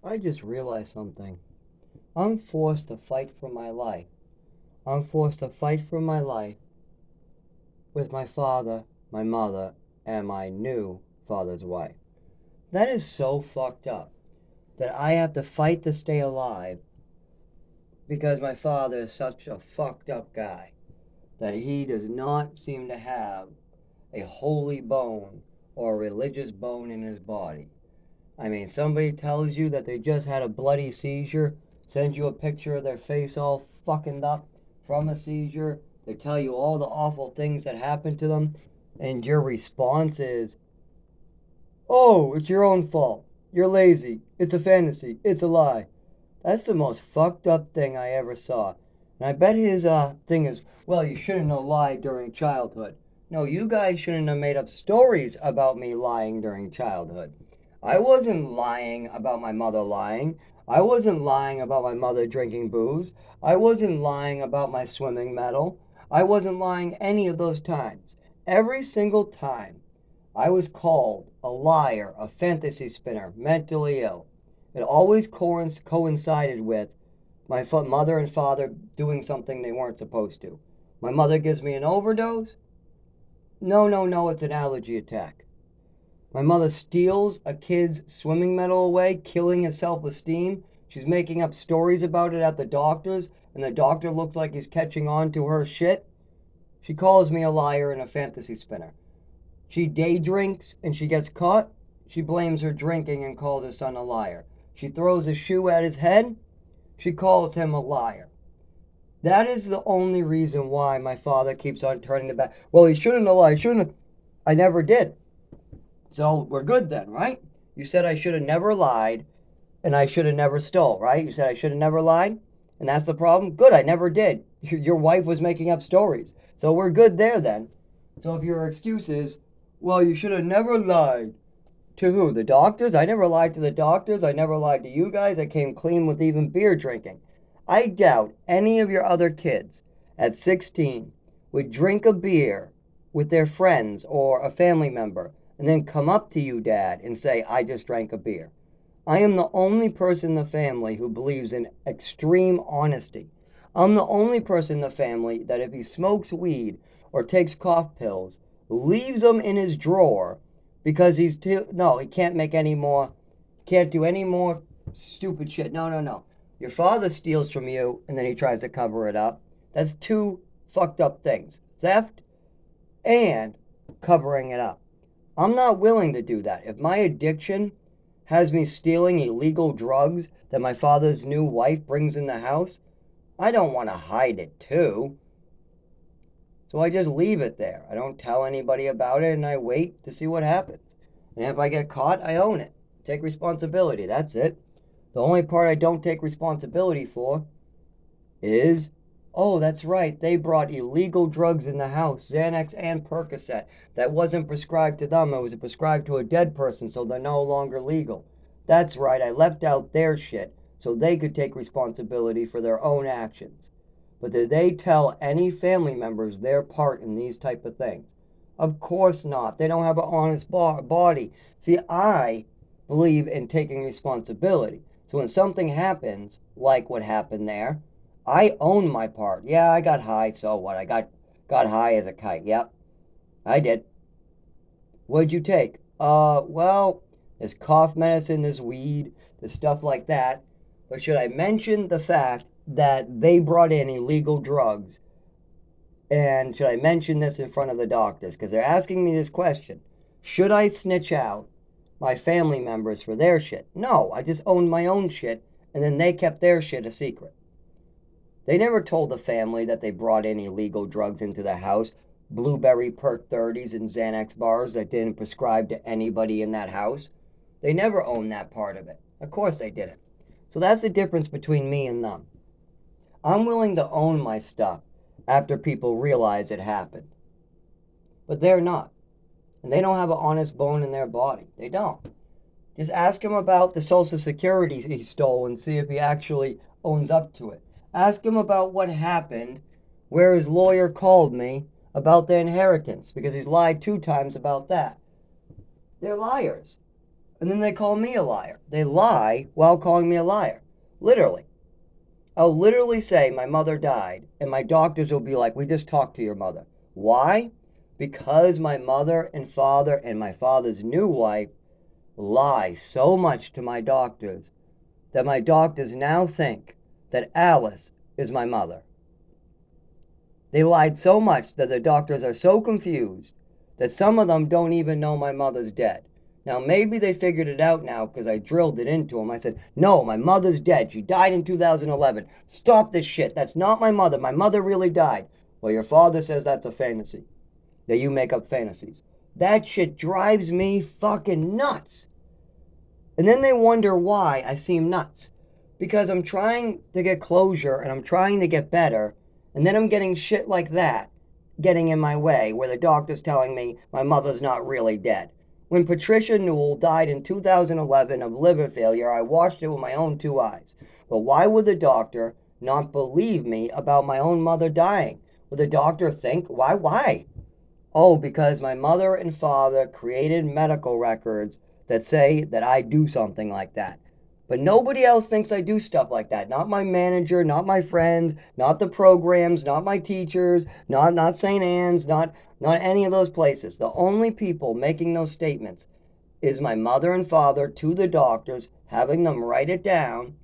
I just realized something. I'm forced to fight for my life. I'm forced to fight for my life with my father, my mother, and my new father's wife. That is so fucked up that I have to fight to stay alive because my father is such a fucked up guy that he does not seem to have a holy bone or a religious bone in his body. I mean, somebody tells you that they just had a bloody seizure, sends you a picture of their face all fucking up from a seizure. They tell you all the awful things that happened to them, and your response is, "Oh, it's your own fault. You're lazy. It's a fantasy. It's a lie." That's the most fucked up thing I ever saw. And I bet his thing is, well, you shouldn't have lied during childhood. No, you guys shouldn't have made up stories about me lying during childhood. I wasn't lying about my mother lying. I wasn't lying about my mother drinking booze. I wasn't lying about my swimming medal. I wasn't lying any of those times. Every single time I was called a liar, a fantasy spinner, mentally ill. It always coincided with my mother and father doing something they weren't supposed to. My mother gives me an overdose. No, no, no, it's an allergy attack. My mother steals a kid's swimming medal away, killing his self esteem. She's making up stories about it at the doctor's, and the doctor looks like he's catching on to her shit. She calls me a liar and a fantasy spinner. She day drinks and she gets caught. She blames her drinking and calls her son a liar. She throws a shoe at his head. She calls him a liar. That is the only reason why my father keeps on turning the back. Well, he shouldn't have lied. Shouldn't have. I never did. So we're good then, right? You said I should have never lied and I should have never stole, right? You said I should have never lied, and that's the problem? Good, I never did. Your wife was making up stories. So we're good there then. So if your excuse is, well, you should have never lied. To who? The doctors? I never lied to the doctors. I never lied to you guys. I came clean with even beer drinking. I doubt any of your other kids at 16 would drink a beer with their friends or a family member and then come up to you, Dad, and say, I just drank a beer. I am the only person in the family who believes in extreme honesty. I'm the only person in the family that if he smokes weed or takes cough pills, leaves them in his drawer because he's too, no, he can't make any more, can't do any more stupid shit. No, no, no. Your father steals from you and then he tries to cover it up. That's two fucked up things: theft and covering it up. I'm not willing to do that. If my addiction has me stealing illegal drugs that my father's new wife brings in the house, I don't want to hide it too. So I just leave it there. I don't tell anybody about it and I wait to see what happens. And if I get caught, I own it. Take responsibility. That's it. The only part I don't take responsibility for is, oh, that's right, they brought illegal drugs in the house, Xanax and Percocet. That wasn't prescribed to them, it was prescribed to a dead person, so they're no longer legal. That's right, I left out their shit so they could take responsibility for their own actions. But did they tell any family members their part in these type of things? Of course not. They don't have an honest body. See, I believe in taking responsibility. So when something happens, like what happened there, I own my part. Yeah, I got high, so what? I got high as a kite. Yep, I did. What'd you take? Well, there's cough medicine, there's weed, there's stuff like that. But should I mention the fact that they brought in illegal drugs? And should I mention this in front of the doctors? Because they're asking me this question. Should I snitch out my family members for their shit? No, I just owned my own shit, and then they kept their shit a secret. They never told the family that they brought in illegal drugs into the house, blueberry perk 30s and Xanax bars that didn't prescribe to anybody in that house. They never owned that part of it. Of course they didn't. So that's the difference between me and them. I'm willing to own my stuff after people realize it happened. But they're not. And they don't have an honest bone in their body. They don't. Just ask him about the Social Security he stole and see if he actually owns up to it. Ask him about what happened where his lawyer called me about the inheritance because he's lied 2 times about that. They're liars. And then they call me a liar. They lie while calling me a liar. Literally. I'll literally say my mother died, and my doctors will be like, we just talked to your mother. Why? Because my mother and father and my father's new wife lie so much to my doctors that my doctors now think that Alice is my mother. They lied so much that the doctors are so confused that some of them don't even know my mother's dead. Now, maybe they figured it out now because I drilled it into them. I said, no, my mother's dead. She died in 2011. Stop this shit. That's not my mother. My mother really died. Well, your father says that's a fantasy, that you make up fantasies. That shit drives me fucking nuts. And then they wonder why I seem nuts. Because I'm trying to get closure and I'm trying to get better, and then I'm getting shit like that getting in my way, where the doctor's telling me my mother's not really dead. When Patricia Newell died in 2011 of liver failure, I watched it with my own two eyes. But why would the doctor not believe me about my own mother dying? Would the doctor think, why? Oh, because my mother and father created medical records that say that I do something like that. But nobody else thinks I do stuff like that. Not my manager, not my friends, not the programs, not my teachers, not St. Anne's, not any of those places. The only people making those statements is my mother and father to the doctors, having them write it down,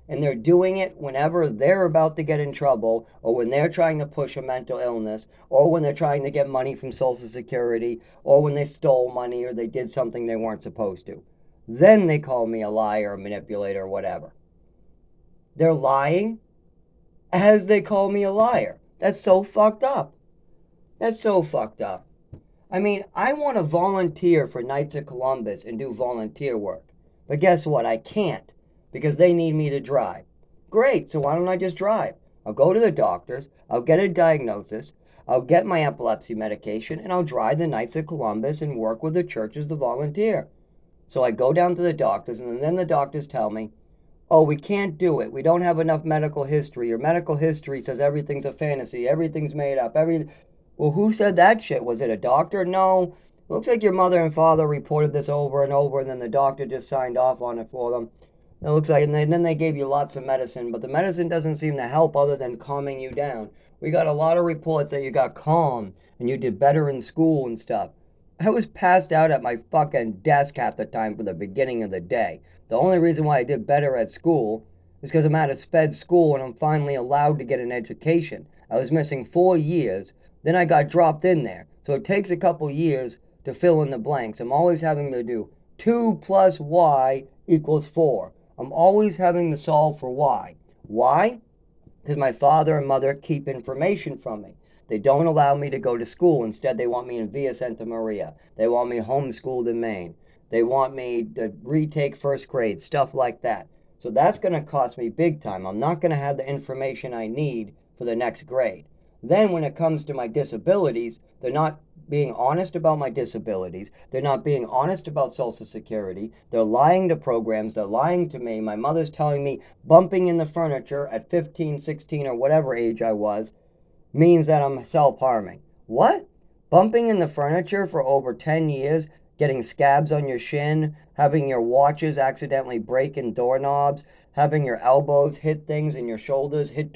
and they're doing it whenever they're about to get in trouble, or when they're trying to push a mental illness, or when they're trying to get money from Social Security, or when they stole money or they did something they weren't supposed to. Then they call me a liar, a manipulator, or whatever. They're lying as they call me a liar. That's so fucked up. That's so fucked up. I mean, I want to volunteer for Knights of Columbus and do volunteer work. But guess what? I can't because they need me to drive. Great, so why don't I just drive? I'll go to the doctors, I'll get a diagnosis, I'll get my epilepsy medication, and I'll drive the Knights of Columbus and work with the churches to volunteer. So I go down to the doctors, and then the doctors tell me, oh, we can't do it. We don't have enough medical history. Your medical history says everything's a fantasy. Everything's made up. Well, who said that shit? Was it a doctor? No. Looks like your mother and father reported this over and over, and then the doctor just signed off on it for them. It looks like, and then they gave you lots of medicine, but the medicine doesn't seem to help other than calming you down. We got a lot of reports that you got calm and you did better in school and stuff. I was passed out at my fucking desk half the time for the beginning of the day. The only reason why I did better at school is because I'm out of sped school and I'm finally allowed to get an education. I was missing 4 years, then I got dropped in there. So it takes a couple years to fill in the blanks. I'm always having to do 2 plus y equals 4. I'm always having to solve for y. Why? Because my father and mother keep information from me. They don't allow me to go to school. Instead, they want me in Via Santa Maria. They want me homeschooled in Maine. They want me to retake first grade, stuff like that. So that's going to cost me big time. I'm not going to have the information I need for the next grade. Then when it comes to my disabilities, they're not being honest about my disabilities. They're not being honest about Social Security. They're lying to programs. They're lying to me. My mother's telling me bumping in the furniture at 15, 16, or whatever age I was means that I'm self-harming. What? Bumping in the furniture for over 10 years, getting scabs on your shin, having your watches accidentally break in doorknobs, having your elbows hit things and your shoulders hit